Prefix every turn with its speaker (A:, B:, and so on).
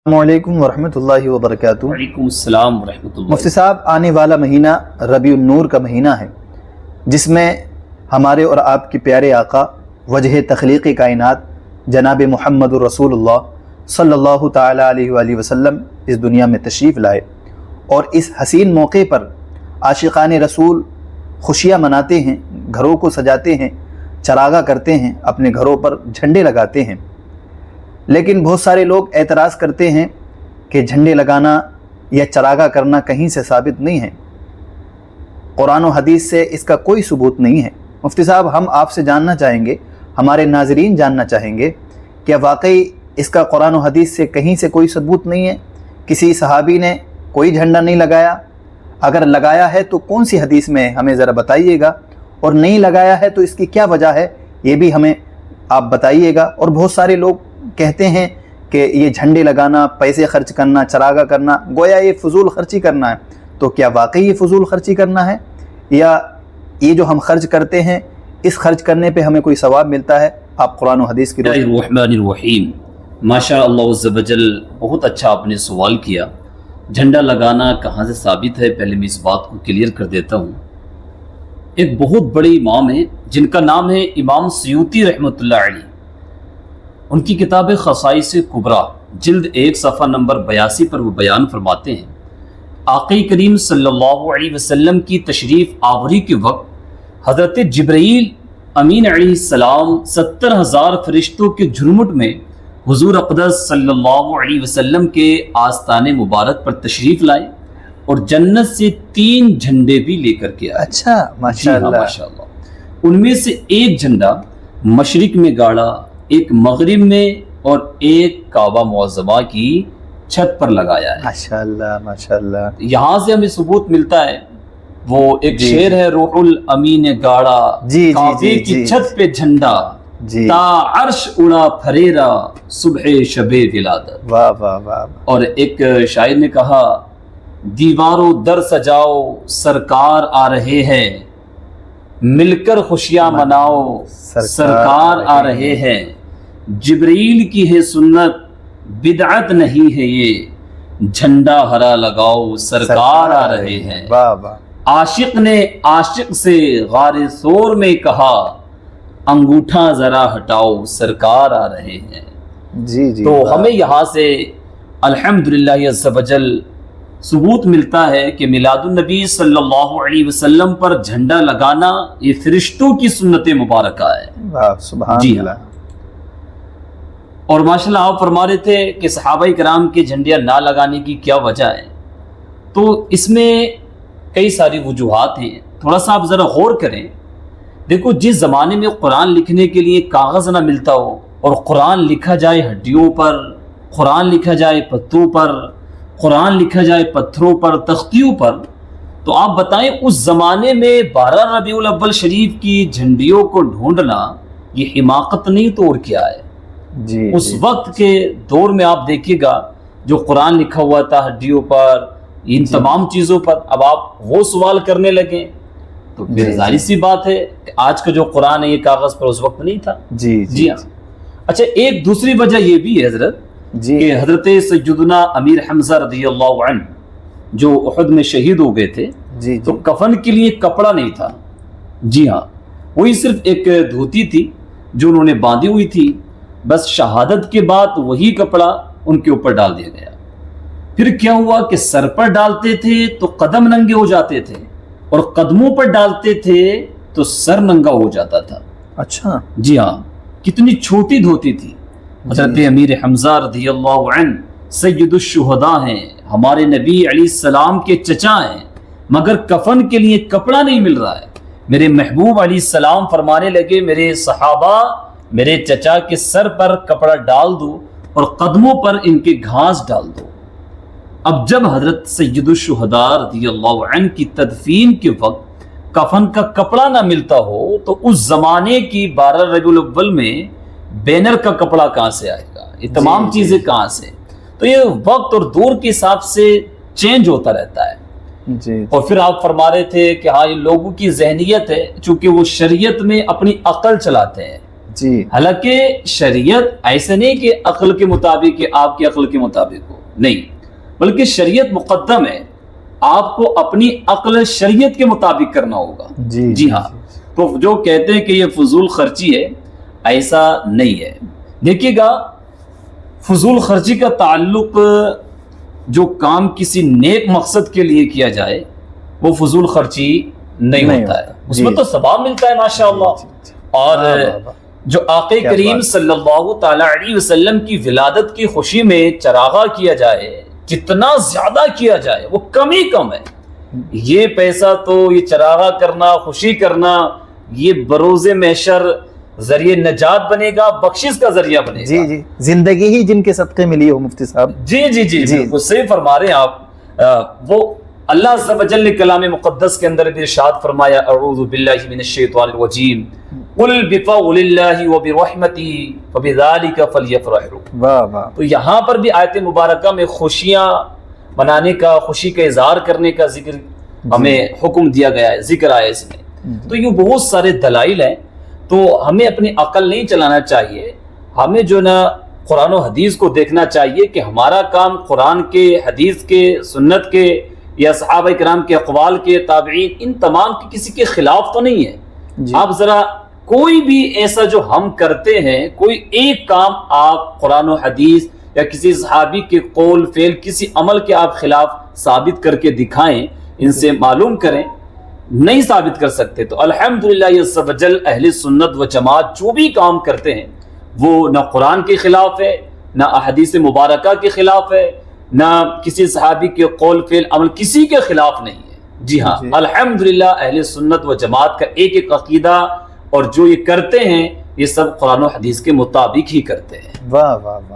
A: अस्सलामुअलैकुम वरहमतुल्लाहि वबरकातुहू।
B: वअलैकुम अस्सलाम वरहमतुल्लाह।
A: मुफ्ती साहब, आने वाला महीना रबीउन नूर का महीना है, जिसमें हमारे और आपके प्यारे आका वजह तख्लीक़ कायनात जनाब मुहम्मदुर रसूलुल्लाह सल्लल्लाहु ताला अलैहि वसल्लम इस दुनिया में तशरीफ़ लाए और इस हसीन मौके पर आशिक़ान रसूल खुशियाँ मनाते हैं, घरों को सजाते हैं, चरागा करते हैं, अपने घरों पर झंडे लगाते हैं। लेकिन बहुत सारे लोग एतराज़ करते हैं कि झंडे लगाना या चरागा करना कहीं से साबित नहीं है, कुरान और हदीस से इसका कोई सबूत नहीं है। मुफ्ती साहब, हम आपसे जानना चाहेंगे, हमारे नाज़रीन जानना चाहेंगे, क्या वाकई इसका कुरान और हदीस से कहीं से कोई सबूत नहीं है? किसी सहाबी ने कोई झंडा नहीं लगाया? अगर लगाया है तो कौन सी हदीस में, हमें ज़रा बताइएगा, और नहीं लगाया है तो इसकी क्या वजह है, ये भी हमें आप बताइएगा। और बहुत सारे लोग कहते हैं कि ये झंडे लगाना, पैसे खर्च करना, चरागा करना, गोया ये फजूल खर्ची करना है। तो क्या वाकई ये फजूल खर्ची करना है, या ये जो हम खर्च करते हैं इस खर्च करने पे हमें कोई सवाब मिलता है? आप कुरान और हदीस की
B: बिस्मिल्लाहिर्रहमानिर्रहीम। माशाअल्लाह अज़्ज़वजल, बहुत अच्छा आपने सवाल किया। झंडा लगाना कहाँ से साबित है, पहले मैं इस बात को क्लियर कर देता हूँ। एक बहुत बड़े इमाम है जिनका नाम है इमाम सयूती रहमतुल्लाह अलैह। उनकी किताब खसाइस कुबरा जिल्द 1 सफ़ा नंबर 82 पर वो बयान फरमाते हैं, आक़ी करीम सल्लल्लाहु अलैहि वसल्लम की तशरीफ़ आवरी के वक्त हज़रत जिब्रील अमीन अलैहिस्सलाम 70,000 फरिश्तों के झुरमुट में हुज़ूर अक़दस सल्लल्लाहु अलैहि वसल्लम के आस्ताने मुबारक पर तशरीफ़ लाए और जन्नत से 3 झंडे भी लेकर के आए।
A: अच्छा, माशाअल्लाह।
B: माशाअल्लाह। उनमें से एक झंडा मशरिक में गाड़ा, एक मगरिब में और एक काबा मुअज़्ज़मा की छत पर लगाया है।
A: माशाअल्लाह माशाअल्लाह।
B: यहाँ से हमें सबूत मिलता है, वो एक शेर है, रूहुल अमीन गाड़ा काबे की छत पे झंडा, ता अर्श उड़ा फरेरा सुबह शबे विलादत।
A: वाह वाह वाह।
B: और एक शायर ने कहा, दीवारों दर सजाओ सरकार आ रहे हैं, मिलकर खुशियां मनाओ सरकार आ रहे हैं, जिब्रील की है सुन्नत बिदअत नहीं है ये, झंडा हरा लगाओ सरकार आ रहे हैं।
A: वाह वाह।
B: आशिक ने आशिक से गारे सोर में कहा, अंगूठा जरा हटाओ सरकार आ रहे हैं।
A: जी जी।
B: तो हमें यहाँ से अल्हम्दुलिल्लाह अज़्ज़वजल सबूत मिलता है कि मिलादुन नबी सल्लल्लाहु अलैहि वसल्लम पर झंडा लगाना ये फरिश्तों की सुन्नत मुबारक है।
A: वाह, सुभान
B: जी
A: अल्लाह।
B: और माशाल्लाह आप फरमा रहे थे कि सहाबाई कराम के झंडियाँ ना लगाने की क्या वजह है, तो इसमें कई सारी वजूहात हैं। थोड़ा सा आप ज़रा गौर करें। देखो, जिस ज़माने में कुरान लिखने के लिए कागज़ ना मिलता हो और कुरान लिखा जाए हड्डियों पर, कुरान लिखा जाए पत्तों पर, कुरान लिखा जाए पत्थरों पर, तख्तियों पर, तो आप बताएं उस ज़माने में 12 रबीउल अव्वल शरीफ की झंडियों को ढूंढना ये हिमाकत नहीं तो और क्या है।
A: जी,
B: उस
A: जी,
B: वक्त के दौर में आप देखिएगा जो कुरान लिखा हुआ था हड्डियों पर, इन तमाम चीज़ों पर, अब आप वो सवाल करने लगे तो फिर जाहिर सी बात है कि आज का जो कुरान है ये कागज़ पर उस वक्त नहीं था।
A: जी
B: जी हाँ। अच्छा, एक दूसरी वजह ये भी है हजरत
A: जी
B: कि हजरत सैयदना अमीर हमजा रज़ियल्लाहु अन्हु जो उहद में शहीद हो गए थे,
A: जी,
B: तो कफन के लिए कपड़ा नहीं था। जी हाँ, वही सिर्फ एक धोती थी जो उन्होंने बांधी हुई थी। बस शहादत के बाद वही कपड़ा उनके ऊपर डाल दिया गया। फिर क्या हुआ कि सर पर डालते थे तो कदम नंगे हो जाते थे, और कदमों पर डालते थे तो सर नंगा हो जाता था।
A: अच्छा।
B: जी हाँ, कितनी छोटी धोती थी। हज़रत अमीर हमजा रज़ियल्लाहु अन्हु सय्यदुश शुहदा हैं, हमारे नबी अलैहिस्सलाम के चचा हैं, मगर कफन के लिए कपड़ा नहीं मिल रहा है। मेरे महबूब अलैहिस्सलाम फरमाने लगे, मेरे सहाबा मेरे चचा के सर पर कपड़ा डाल दो और कदमों पर इनके घास डाल दो। अब जब हजरत सय्यदुश शुहदा रज़ियल्लाहु अन्हु की तदफीन के वक्त कफन का कपड़ा ना मिलता हो, तो उस जमाने की 12 रबीउल अव्वल में बैनर का कपड़ा कहाँ से आएगा, ये तमाम चीजें कहाँ से। तो ये वक्त और दौर के हिसाब से चेंज होता रहता है।
A: जी।
B: और फिर आप फरमा रहे थे कि हाँ, ये लोगों की जहनियत है, चूंकि वो शरीयत में अपनी अकल चलाते हैं,
A: جی
B: حالانکہ شریعت ایسے نہیں کہ عقل کے مطابق کہ آپ کی عقل کے مطابق ہو، نہیں، بلکہ شریعت مقدم ہے، آپ کو اپنی عقل شریعت کے مطابق کرنا ہوگا۔ جی ہاں، تو جو کہتے ہیں کہ یہ فضول خرچی ہے، ایسا نہیں ہے۔ دیکھیے گا، فضول خرچی کا تعلق جو کام کسی نیک مقصد کے لیے کیا جائے وہ فضول خرچی نہیں ہوتا ہے، اس میں تو ثواب ملتا ہے ماشاءاللہ۔ اور جو آقا کریم صلی اللہ تعالی علیہ وسلم کی ولادت کی خوشی میں چراغاں کیا جائے، جتنا زیادہ کیا جائے وہ کم ہی کم ہے۔ یہ پیسہ تو، یہ چراغاں کرنا، خوشی کرنا، یہ بروز محشر ذریعہ نجات بنے گا، بخشش کا ذریعہ بنے گا۔
A: جی جی، زندگی ہی جن کے صدقے ملی ہو مفتی صاحب۔
B: جی جی جی جی، وہ صحیح فرما رہے ہیں آپ۔ وہ اللہ عز و جل نے کلام مقدس کے اندر ارشاد فرمایا، اعوذ باللہ من الشیطان الرجیم، قل بفضل اللہ وبرحمتہ فبذلک فلیفرحوا۔
A: واہ واہ،
B: تو یہاں پر بھی آیت مبارکہ میں خوشیاں منانے کا، خوشی کا اظہار کرنے کا ذکر ہمیں حکم دیا گیا ہے، ذکر آیا اس میں۔ تو یہ بہت سارے دلائل ہیں، تو ہمیں اپنی عقل نہیں چلانا چاہیے، ہمیں جو نا قرآن و حدیث کو دیکھنا چاہیے کہ ہمارا کام قرآن کے، حدیث کے، سنت کے یا صحابہ کرام کے اقوال کے، تابعین، ان تمام کی کسی کے خلاف تو نہیں ہے۔ آپ ذرا کوئی بھی ایسا جو ہم کرتے ہیں، کوئی ایک کام آپ قرآن و حدیث یا کسی صحابی کے قول فعل، کسی عمل کے آپ خلاف ثابت کر کے دکھائیں، ان سے معلوم کریں۔ نہیں ثابت کر سکتے تو الحمدللہ یہ عز و جل اہل سنت و جماعت جو بھی کام کرتے ہیں وہ نہ قرآن کے خلاف ہے، نہ احادیث مبارکہ کے خلاف ہے، نہ کسی صحابی کے قول فعل عمل کسی کے خلاف نہیں ہے۔ جی ہاں، الحمدللہ اہل سنت و جماعت کا ایک ایک عقیدہ، اور جو یہ کرتے ہیں یہ سب قرآن و حدیث کے مطابق ہی کرتے ہیں۔
A: واہ واہ واہ۔